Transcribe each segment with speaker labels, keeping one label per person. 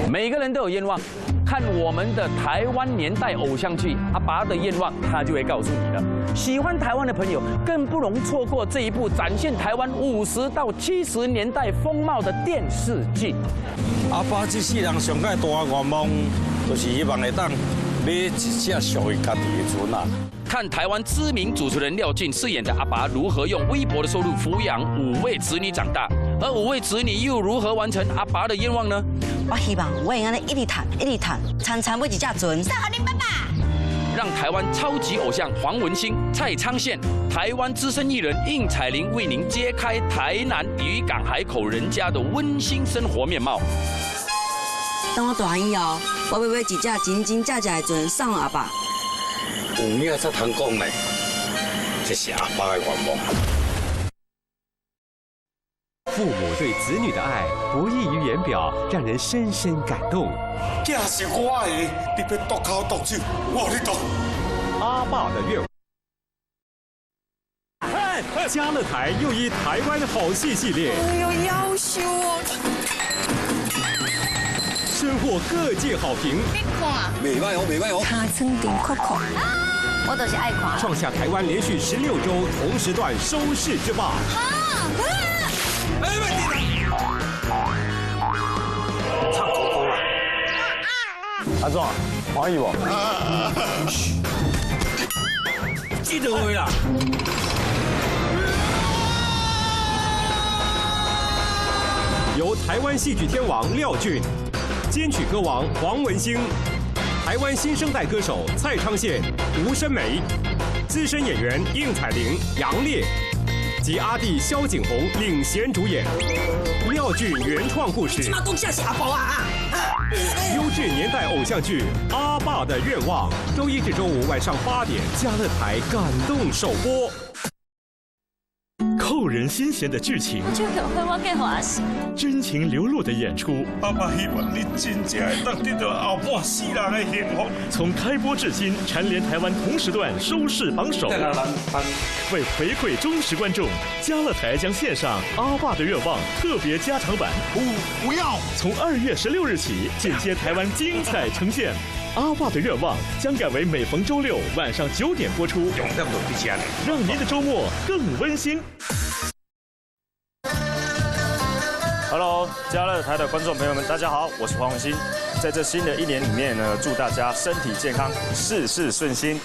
Speaker 1: 每个人都有愿望，看我们的台湾年代偶像剧《阿爸的愿望》，他就会告诉你了。喜欢台湾的朋友更不容错过这一部展现台湾50到70年代风貌的电视剧。
Speaker 2: 阿爸这世人上界大愿望，就是希望会当买一只属于家己的船啊。
Speaker 1: 看台湾知名主持人廖俊饰演的阿爸如何用微薄的收入抚养5位子女长大，而5位子女又如何完成阿爸的愿望呢？
Speaker 3: 我希望我会安尼一直赚，餐餐买一只船，送给恁爸爸。
Speaker 1: 让台湾超级偶像黄文兴、蔡昌宪、台湾资深艺人应采玲为您揭开台南渔港海口人家的温馨生活面貌。
Speaker 3: 等我大以后，我要买一只真真正正的船送阿爸。
Speaker 2: 有影才通讲呢，这是阿爸的愿望。
Speaker 4: 父母对子女的爱不溢于言表，让人深深感动。
Speaker 2: 囝是我的，你别夺口夺手，我咧夺。
Speaker 4: 阿爸的愿望。嘉乐台又一台湾好戏系列，
Speaker 3: 哎呦，夭寿哦！
Speaker 4: 收获各界好评。
Speaker 3: 你看，
Speaker 2: 袂歹哦，袂歹哦。
Speaker 3: 卡村顶酷酷。 我就是爱看，
Speaker 4: 创下台湾连续16周同时段收视之霸。
Speaker 2: 唱国歌啦！阿壮，欢喜不？记得回啦！
Speaker 4: 由台湾戏剧天王廖俊、金曲歌王黄文兴。 台湾新生代歌手蔡昌宪、吴申梅，资深演员应采玲、杨烈及阿弟萧景宏领衔主演。廖俊原创故事，优质年代偶像剧《阿爸的愿望》，周一至周五晚上8点，嘉乐台感动首播。
Speaker 5: 扣人心弦的剧情，
Speaker 6: 就有会我给欢喜，
Speaker 5: 真情流露的演出。
Speaker 2: 爸爸希望你真正会当得到后半世人的幸福。
Speaker 5: 从开播至今，蝉联台湾同时段收视榜首。为回馈忠实观众，嘉乐台将献上《阿爸的愿望》特别加长版。
Speaker 2: 不要！
Speaker 5: 从2月16日起，紧接台湾精彩呈现。 阿爸的愿望将改为每逢周6晚上9点播出，让您的周末更温馨。Hello， 嘉乐台的观众朋友们，大家好，我是黄文兴。在这新的一年里面呢，祝大家身体健康，事事顺心。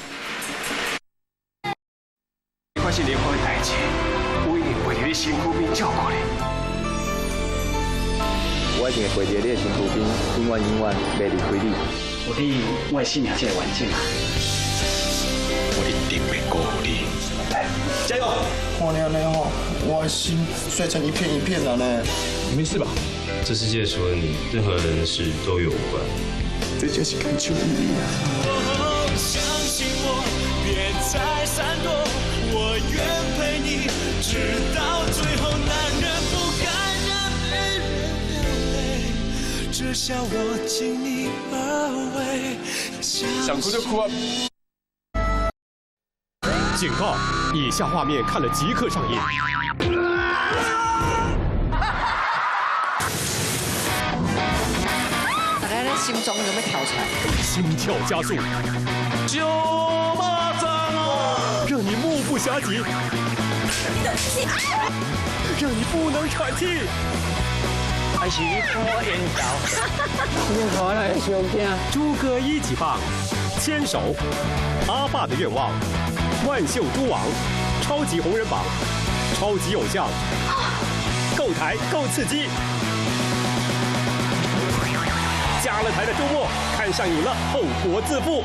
Speaker 7: 我是任何代志，我一定陪在你身躯边照顾你。
Speaker 8: 我一定会陪在你的身躯边，永远袂离开你。
Speaker 7: 有你，我的生命才会完整啊！
Speaker 2: 我一定会保护你。
Speaker 7: 来，加油！
Speaker 9: 看你安尼吼，我的心碎成一片一片了呢。
Speaker 10: 你没事吧？这世界除了你，任何人的事都与我无关。
Speaker 9: 这就是感情意义啊！
Speaker 11: 相信我，别再闪躲，我愿陪你，直到最后，男人不该让女人流泪，至少我尽力而为。
Speaker 10: 想哭就哭啊！
Speaker 4: 警告：以下画面看了即刻上映。
Speaker 3: 大家的心脏有没有跳出来？
Speaker 4: 心跳加速，
Speaker 11: 就马掌啊！
Speaker 4: 让你目不暇接，让你不能喘气。
Speaker 7: 还是你看我演导，你看来上惊。
Speaker 4: 诸葛一级棒，牵手，阿爸的愿望，万秀诸王，超级红人榜，超级偶像，够台够刺激。嘉乐台的周末看上瘾了，后果自负。